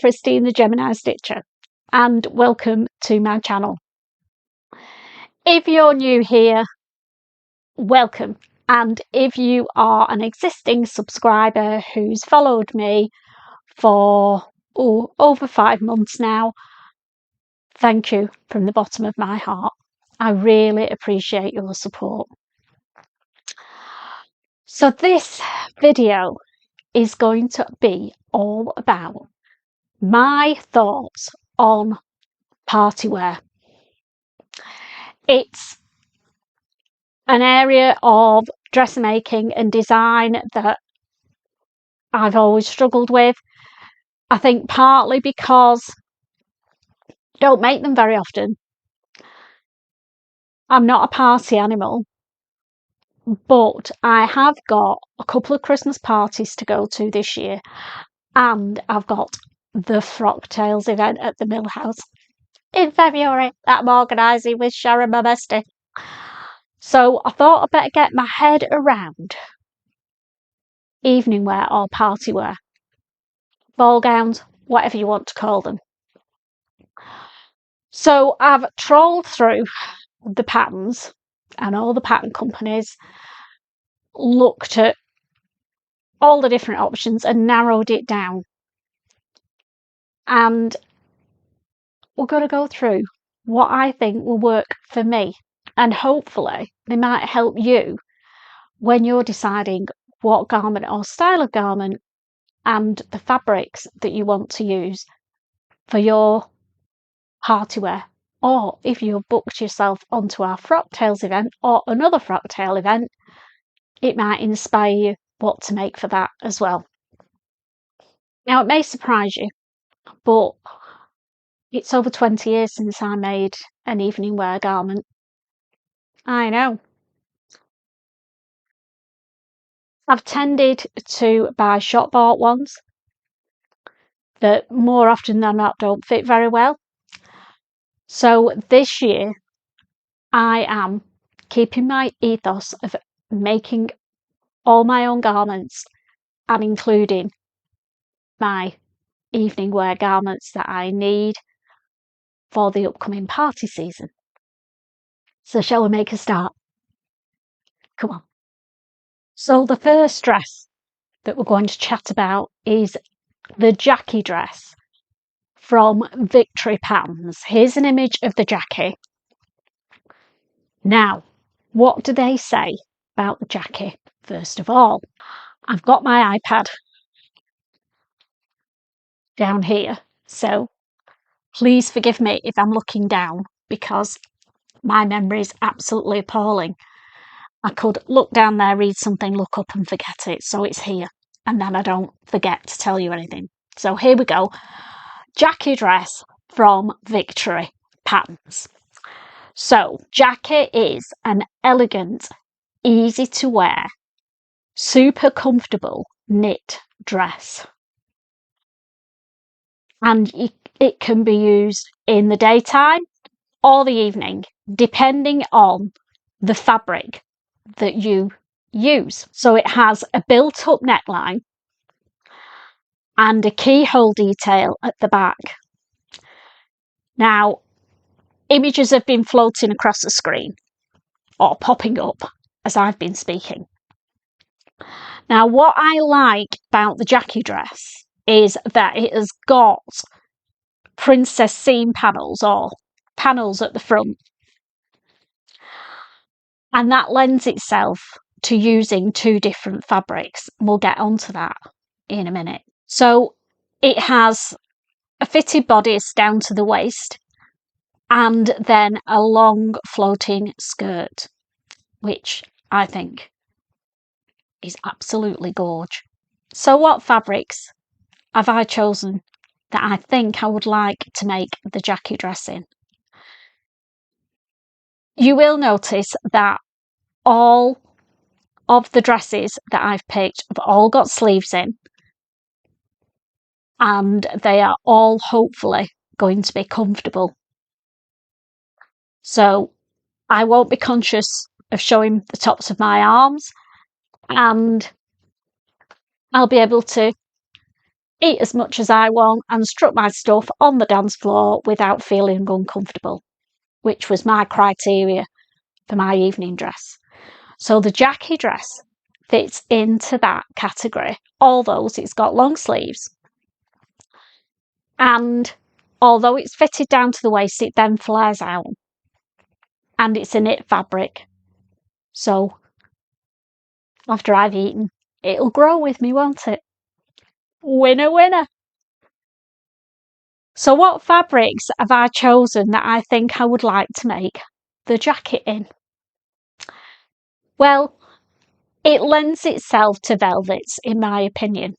Christine the Gemini Stitcher, and welcome to my channel. If you're new here, welcome, and if you are an existing subscriber who's followed me for over 5 months now, thank you from the bottom of my heart. I really appreciate your support. So this video is going to be all about my thoughts on party wear. It's an area of dressmaking and design that I've always struggled with. I think partly because I don't make them very often. I'm not a party animal, but I have got a couple of Christmas parties to go to this year, and I've got the Frocktails event at the Mill House in February that I'm organising with Sharon, my bestie. So I thought I'd better get my head around evening wear or party wear, ball gowns, whatever you want to call them. So I've trawled through the patterns and all the pattern companies, looked at all the different options and narrowed it down. And we're going to go through what I think will work for me, and hopefully they might help you when you're deciding what garment or style of garment and the fabrics that you want to use for your party wear, or if you've booked yourself onto our Frocktails event or another Frocktail event, it might inspire you what to make for that as well. Now, it may surprise you, but it's over 20 years since I made an evening wear garment. I know. I've tended to buy shop bought ones that more often than not don't fit very well. So this year I am keeping my ethos of making all my own garments and including my evening wear garments that I need for the upcoming party season. So shall we make a start? Come on. So the first dress that we're going to chat about is the Jackie dress from Victory Patterns. Here's an image of the Jackie. Now, what do they say about the Jackie? First of all, I've got my iPad down here, so please forgive me if I'm looking down because my memory is absolutely appalling. I could look down there, read something, look up and forget it. So it's here. And then I don't forget to tell you anything. So here we go. Jackie dress from Victory Patterns. So Jackie is an elegant, easy to wear, super comfortable knit dress. And it can be used in the daytime or the evening, depending on the fabric that you use. So it has a built-up neckline and a keyhole detail at the back. Now, images have been floating across the screen or popping up as I've been speaking. Now, what I like about the Jackie dress is that it has got princess seam panels or panels at the front. And that lends itself to using two different fabrics. We'll get onto that in a minute. So it has a fitted bodice down to the waist and then a long floating skirt, which I think is absolutely gorge. So what fabrics have I chosen that I think I would like to make the Jackie dress in? You will notice that all of the dresses that I've picked have all got sleeves in, and they are all hopefully going to be comfortable. So I won't be conscious of showing the tops of my arms, and I'll be able to eat as much as I want, and strut my stuff on the dance floor without feeling uncomfortable, which was my criteria for my evening dress. So the Jackie dress fits into that category, although it's got long sleeves. And although it's fitted down to the waist, it then flares out. And it's a knit fabric. So after I've eaten, it'll grow with me, won't it? Winner, winner. So what fabrics have I chosen that I think I would like to make the jacket in? Well, it lends itself to velvets, in my opinion,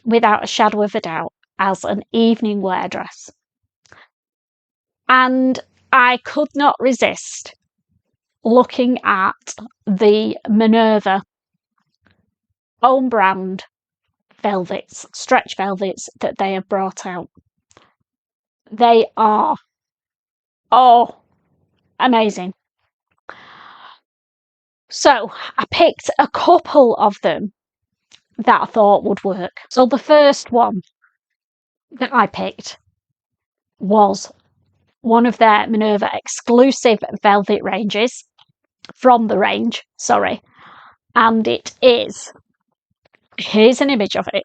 without a shadow of a doubt, as an evening wear dress. And I could not resist looking at the Minerva own brand velvets, stretch velvets that they have brought out. They are, oh, amazing. So I picked a couple of them that I thought would work. So the first one that I picked was one of their Minerva exclusive velvet ranges, from the range, sorry. And it is, here's an image of it.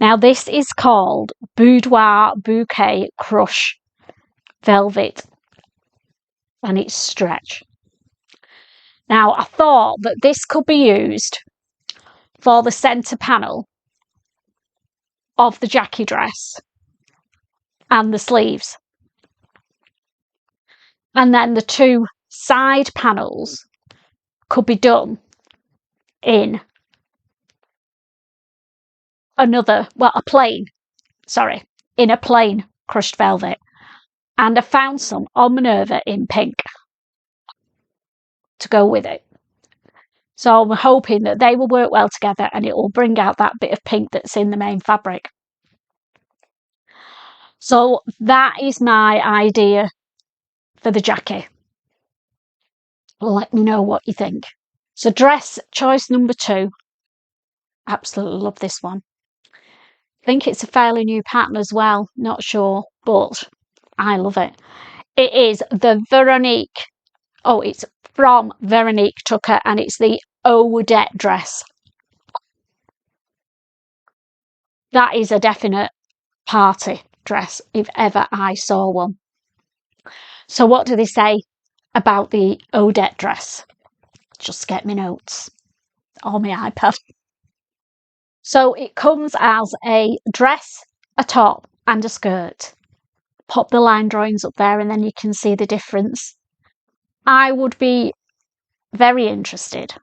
Now this is called Boudoir Bouquet Crush Velvet, and it's stretch. Now I thought that this could be used for the centre panel of the Jackie dress and the sleeves. And then the two side panels could be done in another, well, in a plain crushed velvet. And I found some on Minerva in pink to go with it. So I'm hoping that they will work well together and it will bring out that bit of pink that's in the main fabric. So that is my idea for the jacket. Let me know what you think. So dress choice number 2. Absolutely love this one. I think it's a fairly new pattern as well, not sure, but I love it. It is the Veronique. Oh, it's from Veronique Tucker, and it's the Odette dress. That is a definite party dress if ever I saw one. So what do they say about the Odette dress? Just get me notes on my iPad. So it comes as a dress, a top and a skirt. Pop the line drawings up there and then you can see the difference. I would be very interested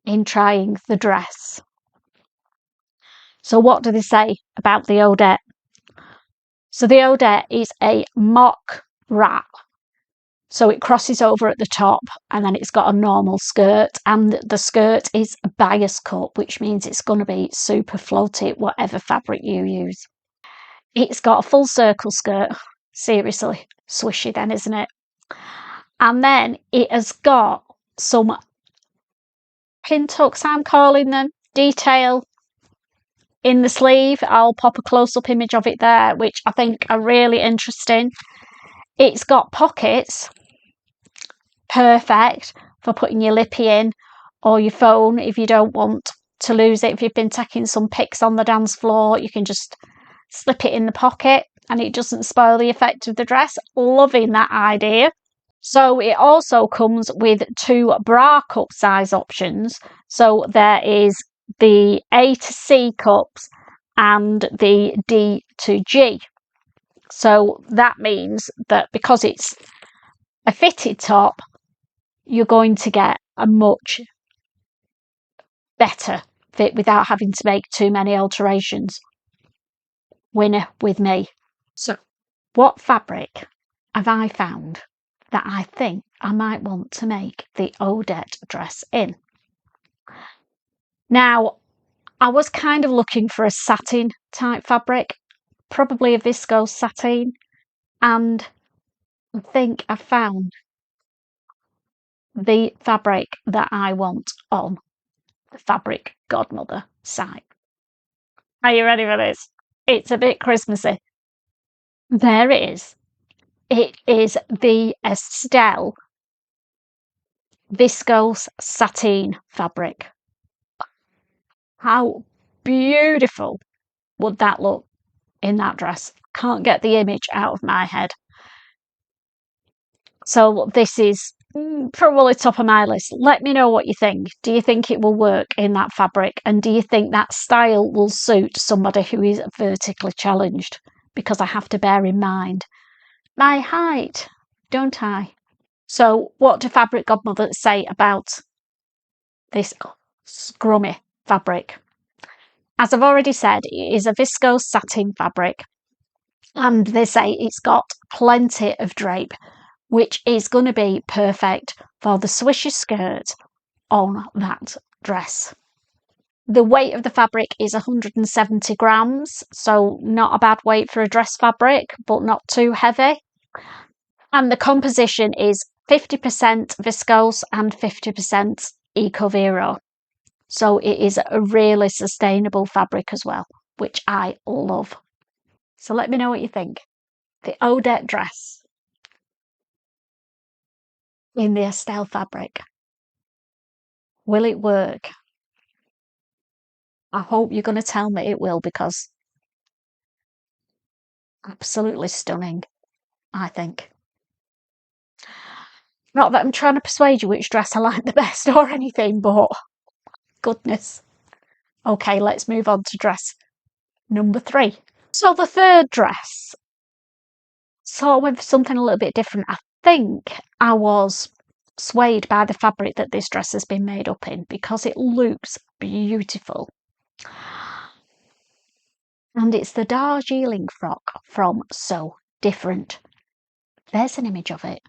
in trying the dress. So what do they say about the Odette? So the Odette is a mock wrap. So it crosses over at the top and then it's got a normal skirt, and the skirt is a bias cut, which means it's going to be super floaty, whatever fabric you use. It's got a full circle skirt. Seriously, swishy then, isn't it? And then it has got some pin tucks, I'm calling them, detail in the sleeve. I'll pop a close-up image of it there, which I think are really interesting. It's got pockets, perfect for putting your lippy in or your phone if you don't want to lose it. If you've been taking some pics on the dance floor, you can just slip it in the pocket and it doesn't spoil the effect of the dress. Loving that idea. So it also comes with 2 bra cup size options. So there is the A to C cups and the D to G. So that means that because it's a fitted top, you're going to get a much better fit without having to make too many alterations. Winner with me. So what fabric have I found that I think I might want to make the Odette dress in? Now, I was kind of looking for a satin type fabric, probably a viscose satin, and I think I found the fabric that I want on the Fabric Godmother site. Are you ready for this? It's a bit Christmassy. There it is. It is the Estelle Viscose Satin fabric. How beautiful would that look in that dress? Can't get the image out of my head. So this is probably top of my list. Let me know what you think. Do you think it will work in that fabric? And do you think that style will suit somebody who is vertically challenged? Because I have to bear in mind my height, don't I? So what do fabric godmothers say about this scrummy fabric? As I've already said, it is a viscose satin fabric, and they say it's got plenty of drape, which is going to be perfect for the swishy skirt on that dress. The weight of the fabric is 170 grams, so not a bad weight for a dress fabric, but not too heavy. And the composition is 50% viscose and 50% ECOVERO. So it is a really sustainable fabric as well, which I love. So let me know what you think. The Odette dress in the Estelle fabric. Will it work? I hope you're going to tell me it will, because absolutely stunning, I think. Not that I'm trying to persuade you which dress I like the best or anything, but goodness. Okay, let's move on to dress number 3. So the third dress, sort of went for something a little bit different. I think I was swayed by the fabric that this dress has been made up in, because it looks beautiful. And it's the Darjeeling frock from So Different. There's an image of it.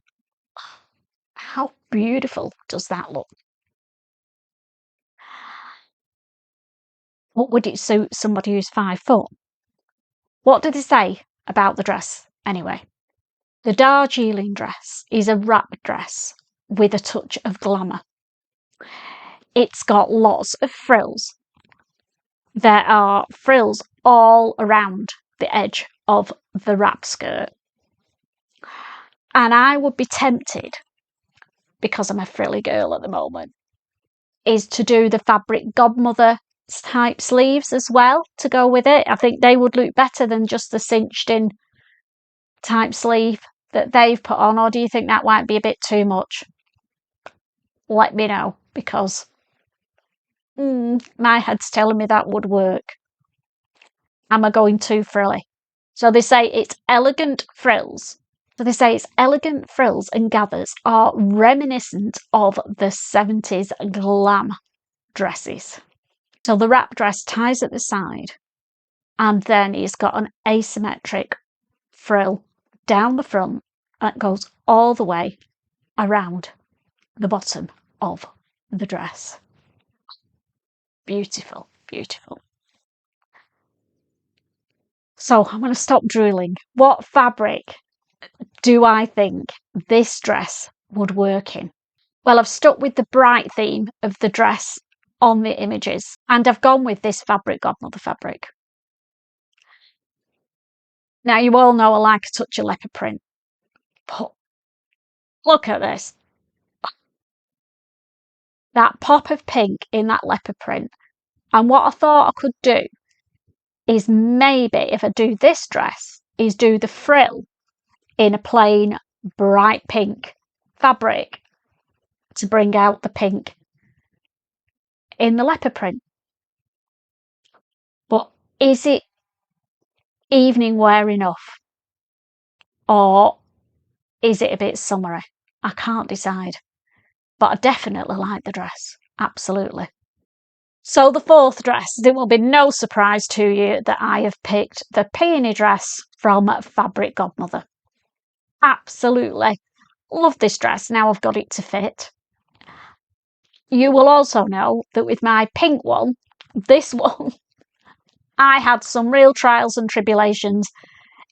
How beautiful does that look? What would it suit somebody who's 5 foot? What do they say about the dress anyway? The Darjeeling dress is a wrap dress with a touch of glamour. It's got lots of frills. There are frills all around the edge of the wrap skirt. And I would be tempted, because I'm a frilly girl at the moment, is to do the fabric godmother type sleeves as well to go with it. I think they would look better than just the cinched in type sleeve that they've put on. Or do you think that might be a bit too much? Let me know, because my head's telling me that would work. Am I going too frilly? So they say it's elegant frills. So they say its elegant frills and gathers are reminiscent of the 70s glam dresses. So the wrap dress ties at the side, and then it's got an asymmetric frill down the front that goes all the way around the bottom of the dress. Beautiful, beautiful. So I'm going to stop drooling. What fabric do I think this dress would work in? Well, I've stuck with the bright theme of the dress on the images, and I've gone with this fabric godmother fabric. Now, you all know I like a touch of leopard print, but look at this. That pop of pink in that leopard print. And what I thought I could do is, maybe if I do this dress, is do the frill in a plain bright pink fabric to bring out the pink in the leopard print. But is it evening wear enough, or is it a bit summery? I can't decide, but I definitely like the dress, absolutely. So the fourth dress, there will be no surprise to you that I have picked the Peony dress from Fabric Godmother. Absolutely love this dress now I've got it to fit. You will also know that with my pink one, this one, I had some real trials and tribulations.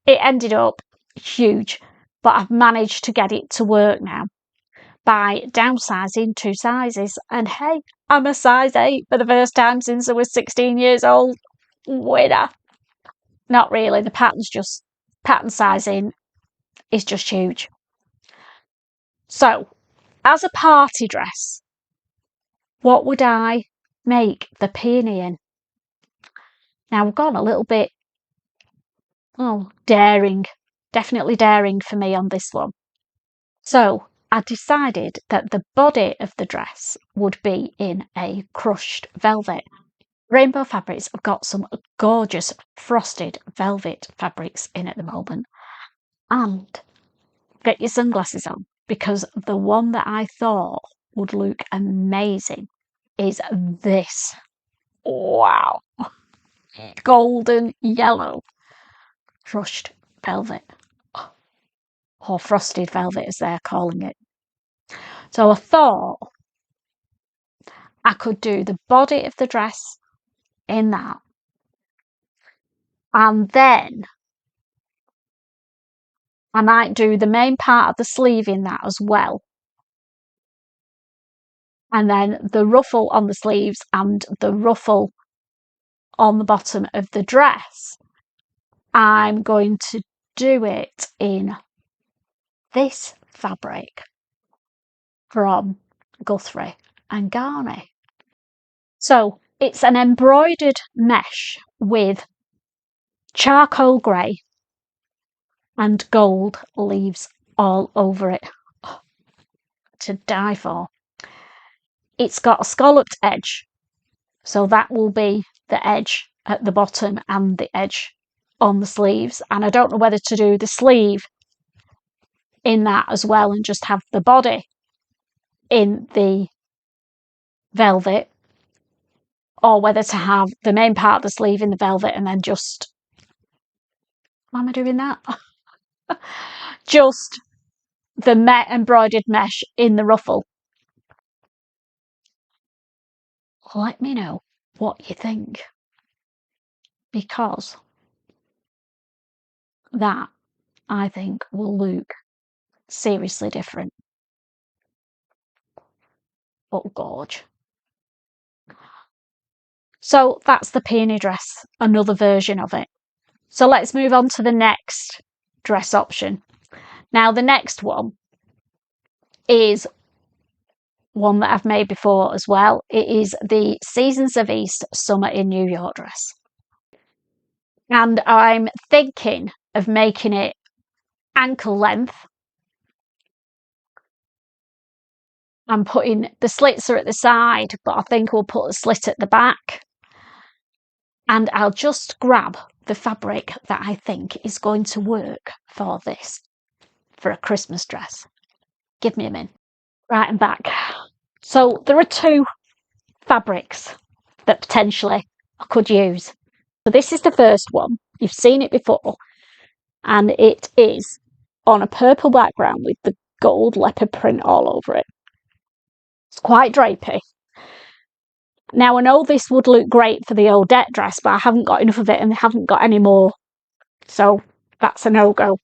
It ended up huge, but I've managed to get it to work now by downsizing 2 sizes. And hey, I'm a size 8 for the first time since I was 16 years old. winner. Not really, the pattern sizing is just huge. So, as a party dress, what would I make the peony in? Now, we've gone a little bit, daring. Definitely daring for me on this one. So, I decided that the body of the dress would be in a crushed velvet. Rainbow Fabrics have got some gorgeous frosted velvet fabrics in at the moment. And get your sunglasses on, because the one that I thought would look amazing is this. Wow. Golden yellow crushed velvet. Or frosted velvet, as they're calling it. So I thought I could do the body of the dress in that. And then I might do the main part of the sleeve in that as well. And then the ruffle on the sleeves and the ruffle on the bottom of the dress, I'm going to do it in this fabric from Guthrie and Garni. So it's an embroidered mesh with charcoal grey and gold leaves all over it. Oh, to die for. It's got a scalloped edge, so that will be the edge at the bottom and the edge on the sleeves. And I don't know whether to do the sleeve in that as well and just have the body in the velvet, or whether to have the main part of the sleeve in the velvet and then just... Why am I doing that? Just the embroidered mesh in the ruffle. Let me know what you think, because that, I think, will look seriously different. But gorge. So that's the peony dress, another version of it. So let's move on to the next dress option. Now the next one is one that I've made before as well. It is the Seasons of East Summer in New York dress. And I'm thinking of making it ankle length. I'm putting the slits are at the side, but I think we'll put a slit at the back. And I'll just grab the fabric that I think is going to work for this, for a Christmas dress. Give me a minute. Right, I'm back. So there are two fabrics that potentially I could use. So this is the first one. You've seen it before. And it is on a purple background with the gold leopard print all over it. It's quite drapey. Now I know this would look great for the Odette dress, but I haven't got enough of it and they haven't got any more. So that's a no-go.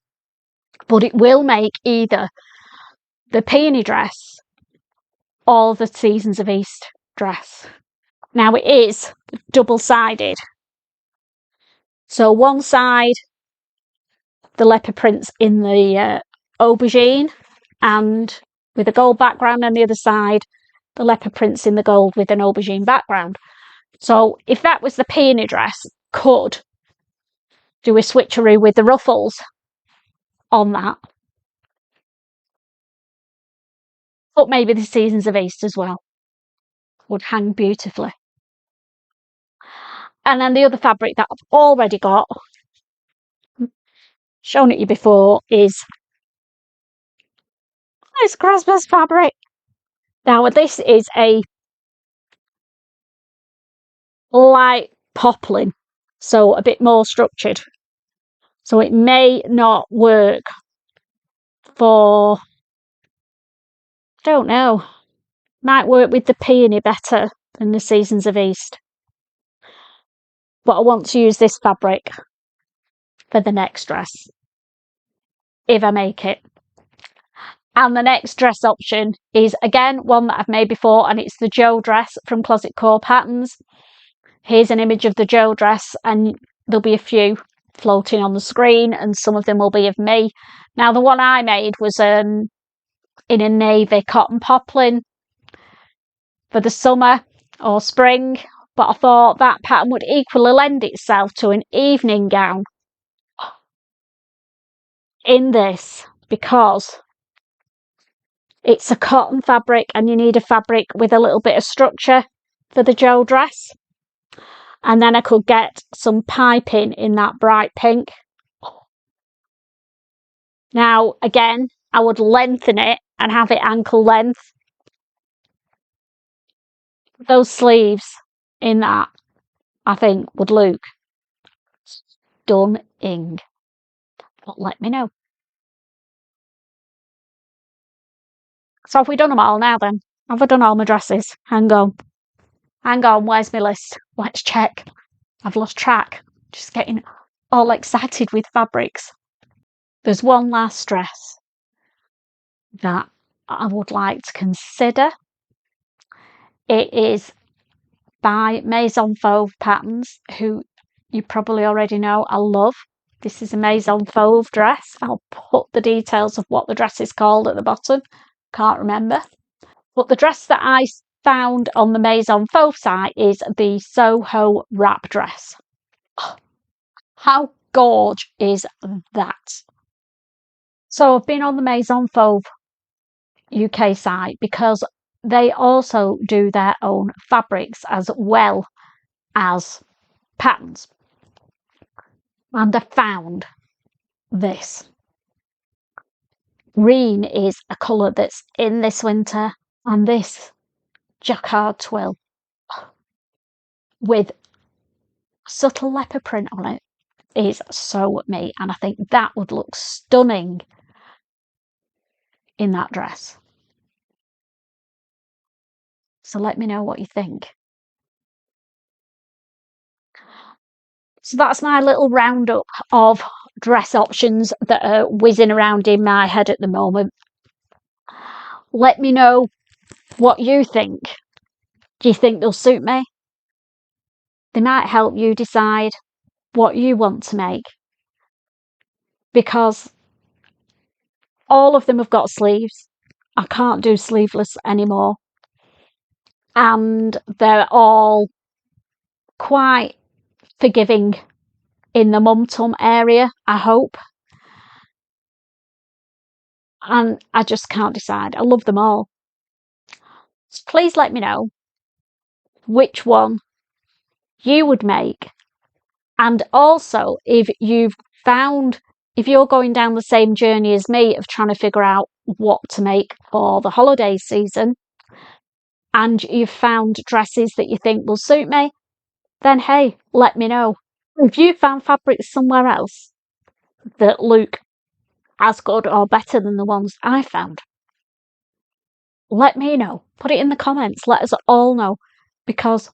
But it will make either the peony dress or the Seasons of East dress. Now it is double-sided. So one side, the leopard prints in the aubergine and with a gold background, and the other side, the leopard prints in the gold with an aubergine background. So if that was the peony dress, could do a switcheroo with the ruffles on that. But maybe the Seasons of East as well would hang beautifully. And then the other fabric that I've already got, shown it you before, is this Christmas fabric. Now this is a light poplin, so a bit more structured. So it may not work for, I don't know, might work with the peony better than the Seasons of East. But I want to use this fabric for the next dress, if I make it. And the next dress option is, again, one that I've made before, and it's the Joe dress from Closet Core Patterns. here's an image of the Joe dress, and there'll be a few floating on the screen, and some of them will be of me. Now, the one I made was in a navy cotton poplin for the summer or spring, but I thought that pattern would equally lend itself to an evening gown in this, because it's a cotton fabric and you need a fabric with a little bit of structure for the Joe dress. And then I could get some piping in that bright pink. Now, again, I would lengthen it and have it ankle length. Those sleeves in that, I think, would look stunning. But let me know. So have we done them all now then? Have I done all my dresses? Hang on, where's my list? Let's check. I've lost track. Just getting all excited with fabrics. There's one last dress that I would like to consider. It is by Maison Fauve Patterns, who you probably already know I love. This is a Maison Fauve dress. I'll put the details of what the dress is called at the bottom. Can't remember. But the dress that I found on the Maison Fauve site is the SOHO wrap dress. Oh, how gorge is that? So I've been on the Maison Fauve UK site because they also do their own fabrics as well as patterns. And I found this. Green is a colour that's in this winter, and this Jacquard twill with subtle leopard print on it is so me, and I think that would look stunning in that dress. So let me know what you think. So that's my little roundup of dress options that are whizzing around in my head at the moment. Let me know what you think. Do you think they'll suit me? They might help you decide what you want to make, because all of them have got sleeves. I can't do sleeveless anymore. And they're all quite forgiving in the mum-tum area, I hope. And I just can't decide. I love them all. So please let me know which one you would make. And also, if you're going down the same journey as me of trying to figure out what to make for the holiday season, and you've found dresses that you think will suit me, then hey, let me know. If you found fabrics somewhere else that look as good or better than the ones I found, let me know. Put it in the comments. Let us all know, because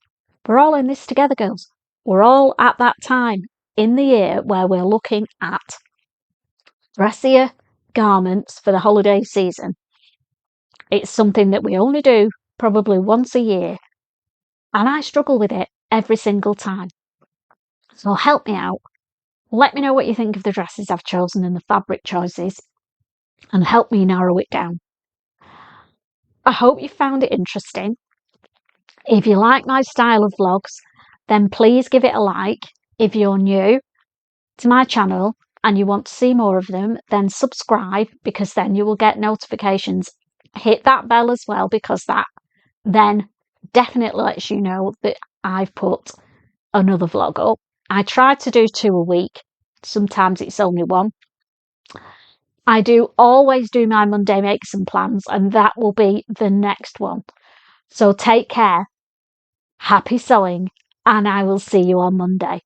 we're all in this together, girls. We're all at that time in the year where we're looking at dressier garments for the holiday season. It's something that we only do probably once a year, and I struggle with it every single time. So help me out. Let me know what you think of the dresses I've chosen and the fabric choices, and help me narrow it down. I hope you found it interesting. If you like my style of vlogs, then please give it a like. If you're new to my channel and you want to see more of them, then subscribe, because then you will get notifications. Hit that bell as well, because that then definitely lets you know that I've put another vlog up. I try to do 2 a week. Sometimes it's only 1. I do always do my Monday makes and plans, and that will be the next one. So take care, happy sewing, and I will see you on Monday.